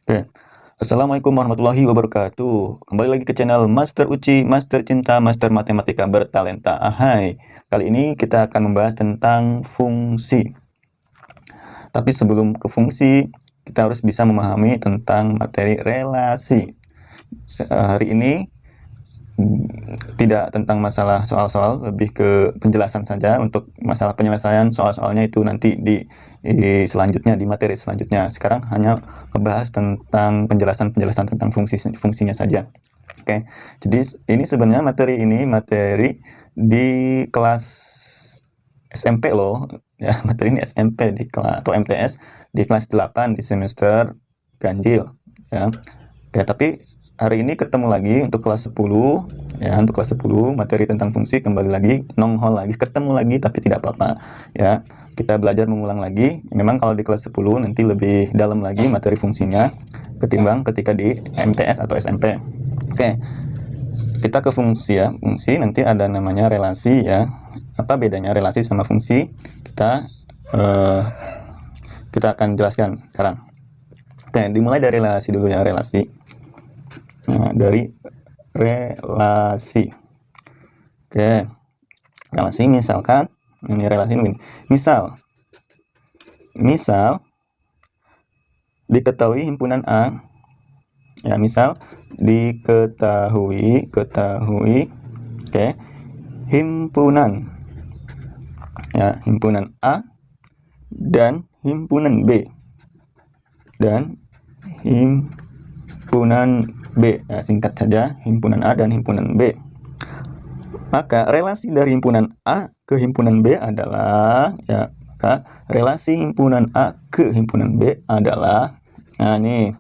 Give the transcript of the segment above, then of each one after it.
Oke. Assalamualaikum warahmatullahi wabarakatuh. Kembali lagi ke channel Master Uci, Master Cinta, Master Matematika Bertalenta. Hai, kali ini kita akan membahas tentang fungsi. Tapi sebelum ke fungsi, kita harus bisa memahami tentang materi relasi. Hari ini tidak tentang masalah soal-soal, lebih ke penjelasan saja. Untuk masalah penyelesaian soal-soalnya itu nanti di selanjutnya, di materi selanjutnya. Sekarang hanya membahas tentang penjelasan tentang fungsinya saja. Oke, jadi ini sebenarnya materi di kelas SMP loh, ya. Materi ini SMP di kelas atau MTS di kelas 8 di semester ganjil, ya. Oke, tapi hari ini ketemu lagi untuk kelas 10, ya. Untuk kelas 10 materi tentang fungsi kembali lagi, nongol lagi, ketemu lagi, tapi tidak apa-apa, ya. Kita belajar mengulang lagi. Memang kalau di kelas 10 nanti lebih dalam lagi materi fungsinya ketimbang ketika di MTS atau SMP. Oke, kita ke fungsi, ya. Fungsi nanti ada namanya relasi, ya. Apa bedanya relasi sama fungsi? Kita akan jelaskan sekarang. Oke, dimulai dari relasi dulu, ya. Relasi. Nah, dari relasi. Oke, relasi misalkan ini relasi ini. Misal diketahui himpunan A, ya. Misal diketahui oke, himpunan, ya, himpunan A dan himpunan B ya, singkat saja himpunan A dan himpunan B. Maka relasi dari himpunan A ke himpunan B adalah, ya, maka relasi himpunan A ke himpunan B adalah, nah, ini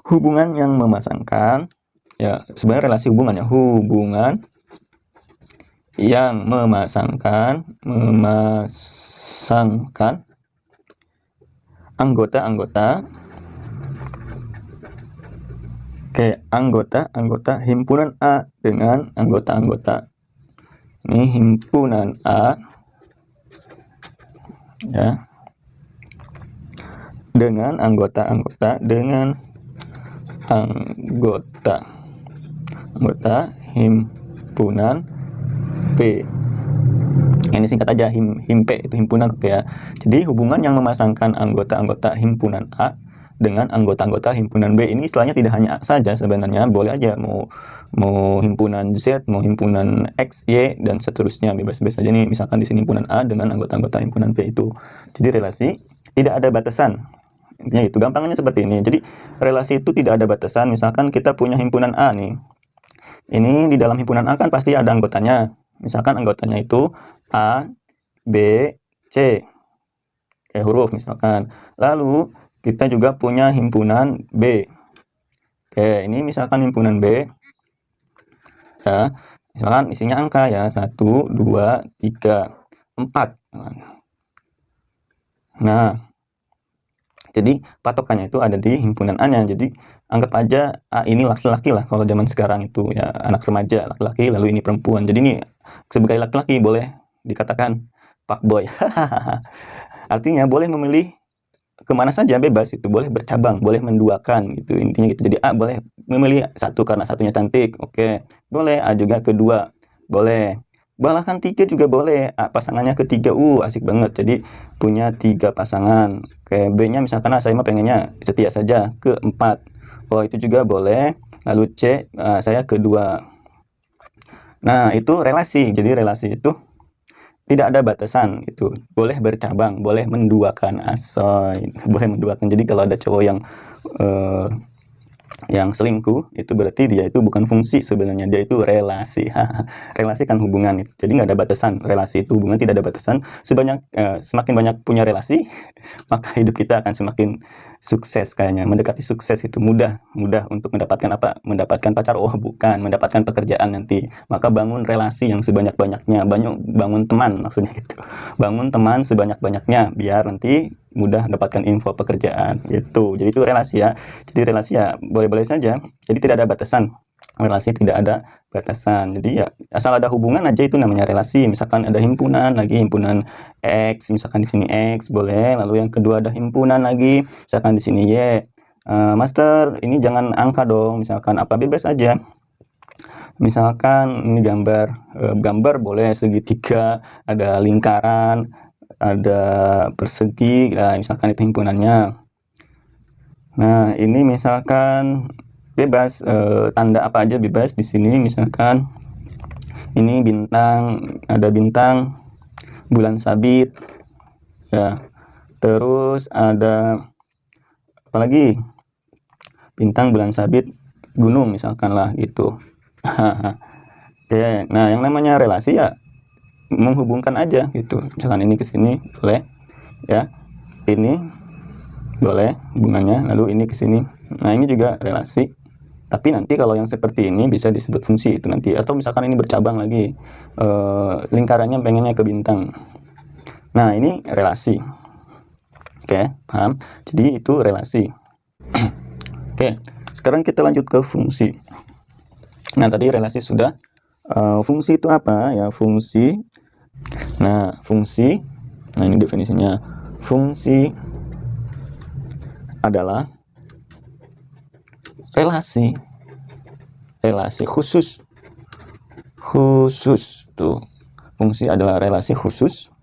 hubungan yang memasangkan, ya. Sebenarnya relasi hubungan yang memasangkan anggota-anggota himpunan A dengan anggota-anggota, ini himpunan A, ya, dengan anggota himpunan P. Ini singkat aja, himp itu himpunan, oke, ya. Jadi hubungan yang memasangkan anggota-anggota himpunan A dengan anggota-anggota himpunan B. Ini istilahnya tidak hanya A saja sebenarnya, boleh aja mau himpunan Z, mau himpunan X, Y, dan seterusnya, bebas-bebas saja nih. Misalkan di sini himpunan A dengan anggota-anggota himpunan B itu. Jadi relasi tidak ada batasan. Intinya itu, gampangnya seperti ini. Jadi relasi itu tidak ada batasan. Misalkan kita punya himpunan A nih. Ini di dalam himpunan A kan pasti ada anggotanya. Misalkan anggotanya itu A, B, C, kayak huruf misalkan. Lalu kita juga punya himpunan B. Oke, ini misalkan himpunan B, ya. Misalkan isinya angka, ya, 1, 2, 3, 4. Nah, jadi patokannya itu ada di himpunan A-nya. Jadi anggap aja A ini laki-laki lah kalau zaman sekarang itu, ya, anak remaja laki-laki, lalu ini perempuan. Jadi ini sebagai laki-laki boleh dikatakan Pak Boy. Artinya boleh memilih kemana saja, bebas itu, boleh bercabang, boleh menduakan gitu, intinya gitu. Jadi A boleh memilih satu karena satunya cantik, oke, boleh. A juga kedua, boleh. Bahkan 3 juga boleh. A pasangannya ketiga, asik banget. Jadi punya 3 pasangan. Oke, B-nya misalkan saya mah pengennya setia saja, ke-4. Oh, itu juga boleh. Lalu C, saya kedua. Nah, itu relasi. Jadi relasi itu tidak ada batasan, itu boleh bercabang, boleh menduakan, asoy, boleh menduakan. Jadi kalau ada cowok yang selingkuh, itu berarti dia itu bukan fungsi sebenarnya, dia itu relasi. Relasi kan hubungan, jadi nggak ada batasan. Relasi itu hubungan, tidak ada batasan. Semakin banyak punya relasi, maka hidup kita akan semakin sukses kayaknya. Mendekati sukses itu mudah untuk mendapatkan apa? Mendapatkan pacar, bukan, mendapatkan pekerjaan nanti. Maka bangun relasi yang sebanyak-banyaknya, bangun teman maksudnya gitu. Bangun teman sebanyak-banyaknya biar nanti mudah mendapatkan info pekerjaan gitu. Jadi itu relasi, ya. Jadi relasi, ya, boleh-boleh saja. Jadi tidak ada batasan. Relasi tidak ada batasan. Jadi ya asal ada hubungan aja itu namanya relasi. Misalkan ada himpunan lagi, himpunan X, misalkan di sini X boleh. Lalu yang kedua ada himpunan lagi, misalkan di sini Y. Master, ini jangan angka dong. Misalkan apa, bebas aja. Misalkan ini gambar boleh segitiga, ada lingkaran, ada persegi. Nah, misalkan itu himpunannya. Nah, ini misalkan bebas, tanda apa aja bebas di sini. Misalkan ini bintang, ada bintang, bulan sabit, ya. Terus ada apa lagi? Bintang, bulan sabit, gunung misalkan lah gitu. Oke, nah yang namanya relasi ya menghubungkan aja gitu. Misalkan ini ke sini boleh, ya. Ini boleh hubungannya, lalu ini ke sini. Nah, ini juga relasi. Tapi nanti kalau yang seperti ini bisa disebut fungsi itu nanti. Atau misalkan ini bercabang lagi, lingkarannya pengennya ke bintang. Nah, ini relasi. Oke, paham? Jadi itu relasi. Oke, sekarang kita lanjut ke fungsi. Nah, tadi relasi sudah. Fungsi itu apa ya? Fungsi. Nah, fungsi. Nah, ini definisinya. Fungsi adalah relasi khusus tuh. Fungsi adalah relasi khusus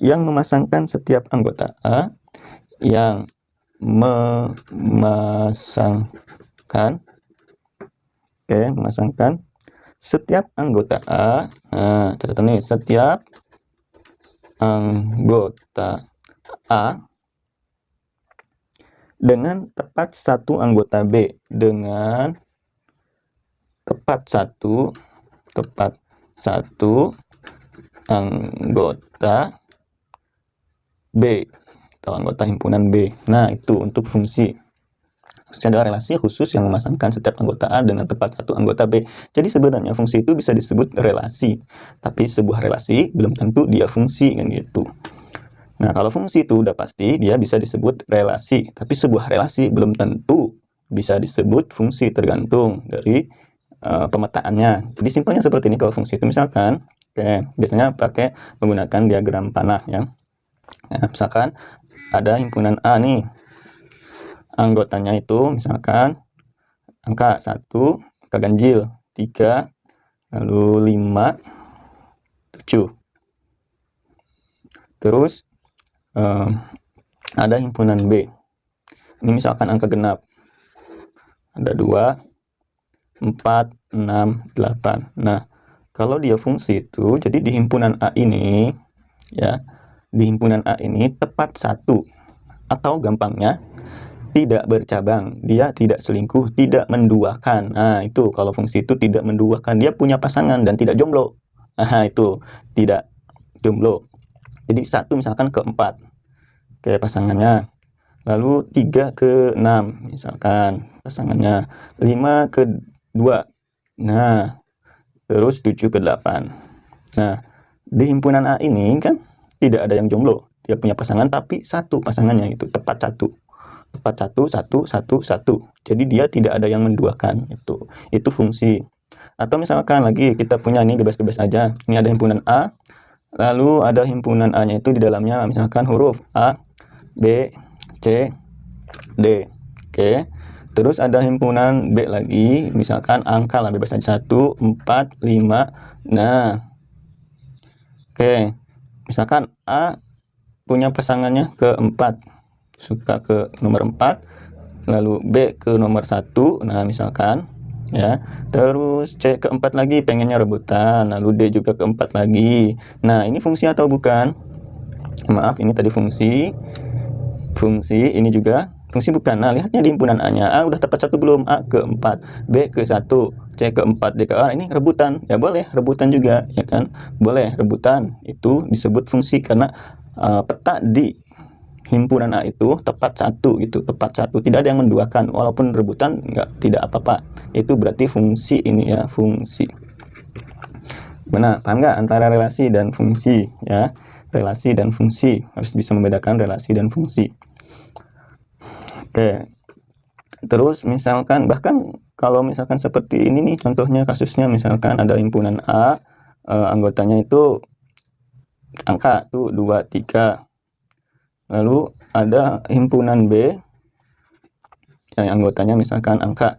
yang memasangkan setiap anggota A, yang memasangkan setiap anggota A. Nah, catatan nih, setiap anggota A dengan tepat satu anggota B, dengan tepat satu anggota B atau anggota himpunan B. Nah, itu untuk fungsi. Fungsi adalah relasi khusus yang memasangkan setiap anggota A dengan tepat satu anggota B. Jadi sebenarnya fungsi itu bisa disebut relasi, tapi sebuah relasi belum tentu dia fungsi, kan gitu. Nah, kalau fungsi itu udah pasti dia bisa disebut relasi, tapi sebuah relasi belum tentu bisa disebut fungsi, tergantung dari pemetaannya. Jadi simpelnya seperti ini kalau fungsi itu. Misalkan, biasanya pakai menggunakan diagram panah ya. Nah, misalkan ada himpunan A nih, anggotanya itu misalkan angka 1, angka ganjil 3, lalu 5, 7. Terus ada himpunan B. Ini misalkan angka genap. Ada 2, 4, 6, 8. Nah, kalau dia fungsi itu, jadi di himpunan A ini, ya, di himpunan A ini tepat satu, atau gampangnya tidak bercabang, dia tidak selingkuh, tidak menduakan. Nah, itu kalau fungsi itu tidak menduakan, dia punya pasangan dan tidak jomblo. Nah, itu tidak jomblo. Jadi 1 misalkan ke 4, kayak pasangannya. Lalu 3 ke 6 misalkan pasangannya. 5 ke 2. Nah, terus 7 ke 8. Nah, di himpunan A ini kan tidak ada yang jomblo. Dia punya pasangan, tapi satu pasangannya itu tepat satu. Tepat 1. Jadi dia tidak ada yang menduakan. Itu fungsi. Atau misalkan lagi kita punya ini bebas-bebas aja. Ini ada himpunan A. Lalu ada himpunan A-nya itu di dalamnya misalkan huruf A, B, C, D. Oke. Terus ada himpunan B lagi, misalkan angka lah, bebas aja 1, 4, 5. Nah. Oke. Misalkan A punya pasangannya ke 4. Suka ke nomor 4. Lalu B ke nomor 1. Nah, misalkan ya. Terus C keempat lagi pengennya rebutan, lalu D juga keempat lagi. Nah, ini fungsi atau bukan? Maaf, ini tadi fungsi, ini juga fungsi bukan. Nah, lihatnya di himpunan A-nya, A udah tepat 1 belum? A ke-4, B ke-1, C ke-4, D ke-4. Ini rebutan, ya boleh rebutan juga, ya kan? Boleh rebutan, itu disebut fungsi karena peta di himpunan A itu tepat 1 gitu, tepat 1, tidak ada yang menduakan, walaupun rebutan tidak apa-apa. Itu berarti fungsi ini ya, fungsi. Benar, paham nggak antara relasi dan fungsi ya? Relasi dan fungsi, harus bisa membedakan relasi dan fungsi. Oke. Terus misalkan bahkan kalau misalkan seperti ini nih contohnya kasusnya, misalkan ada himpunan A, anggotanya itu angka tuh 2, 3. Lalu ada himpunan B yang anggotanya misalkan angka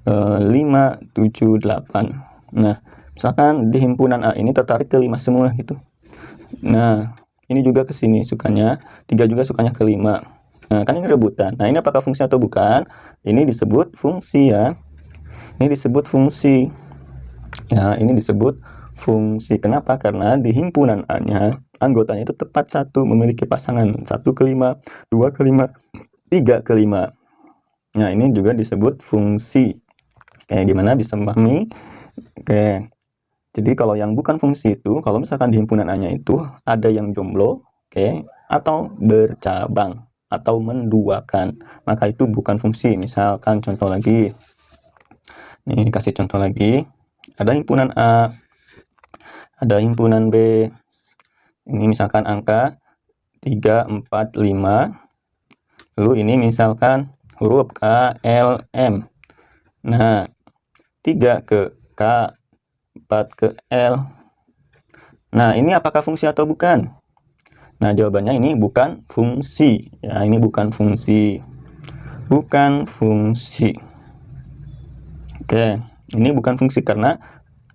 5, 7, 8. Nah, misalkan di himpunan A ini tertarik ke 5 semua gitu. Nah, ini juga ke sini sukanya, 3 juga sukanya ke 5. Nah, kan ini rebutan. Nah, ini apakah fungsi atau bukan? Ini disebut fungsi ya. Ini disebut fungsi. Ya, ini disebut fungsi. Kenapa? Karena di himpunan A-nya, anggotanya itu tepat satu, memiliki pasangan 1 ke 5, 2 ke 5, 3 ke 5. Nah, ini juga disebut fungsi. Oke, gimana bisa memahami? Oke. Jadi kalau yang bukan fungsi itu, kalau misalkan di himpunan A-nya itu ada yang jomblo, oke, atau bercabang, atau menduakan, maka itu bukan fungsi. Misalkan contoh lagi. Nih, kasih contoh lagi. Ada himpunan A, ada himpunan B. Ini misalkan angka 3, 4, 5. Lalu ini misalkan huruf K, L, M. Nah, 3 ke K, 4 ke L. Nah, ini apakah fungsi atau bukan? Nah, jawabannya ini bukan fungsi. Ya, ini bukan fungsi. Bukan fungsi. Oke, ini bukan fungsi karena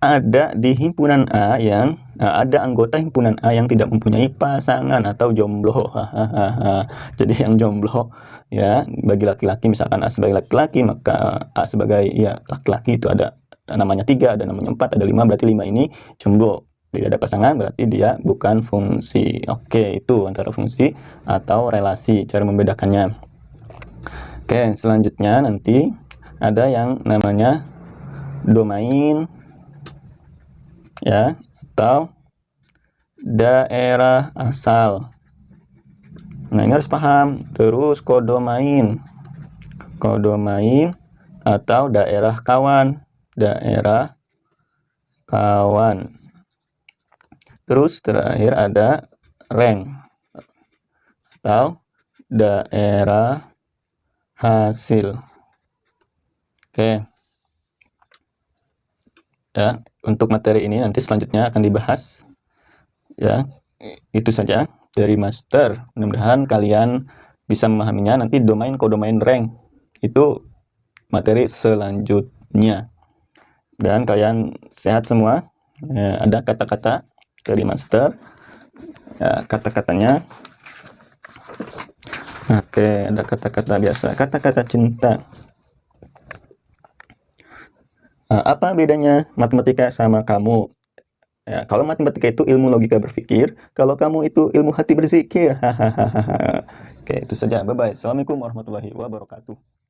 ada di himpunan A yang ada anggota himpunan A yang tidak mempunyai pasangan atau jomblo. Jadi yang jomblo ya, bagi laki-laki misalkan A sebagai laki-laki, maka A sebagai ya laki-laki itu ada namanya 3, ada namanya 4, ada 5, berarti 5 ini jomblo. Tidak ada pasangan berarti dia bukan fungsi. Oke, itu antara fungsi atau relasi, cara membedakannya. Oke, selanjutnya nanti ada yang namanya domain ya, atau daerah asal. Nah, ini harus paham. Terus kodomain. Kodomain atau daerah kawan. Daerah kawan. Terus terakhir ada rank atau daerah hasil. Oke. Ya, untuk materi ini nanti selanjutnya akan dibahas. Ya, itu saja dari master. Mudah-mudahan kalian bisa memahaminya. Nanti domain, kodomain, rank itu materi selanjutnya. Dan kalian sehat semua. Ya, ada kata-kata dari master. Ya, kata-katanya. Oke, ada kata-kata biasa. Kata-kata cinta. Nah, apa bedanya matematika sama kamu? Ya, kalau matematika itu ilmu logika berpikir, kalau kamu itu ilmu hati berzikir. Hahaha. Oke, itu saja. Bye-bye. Assalamualaikum warahmatullahi wabarakatuh.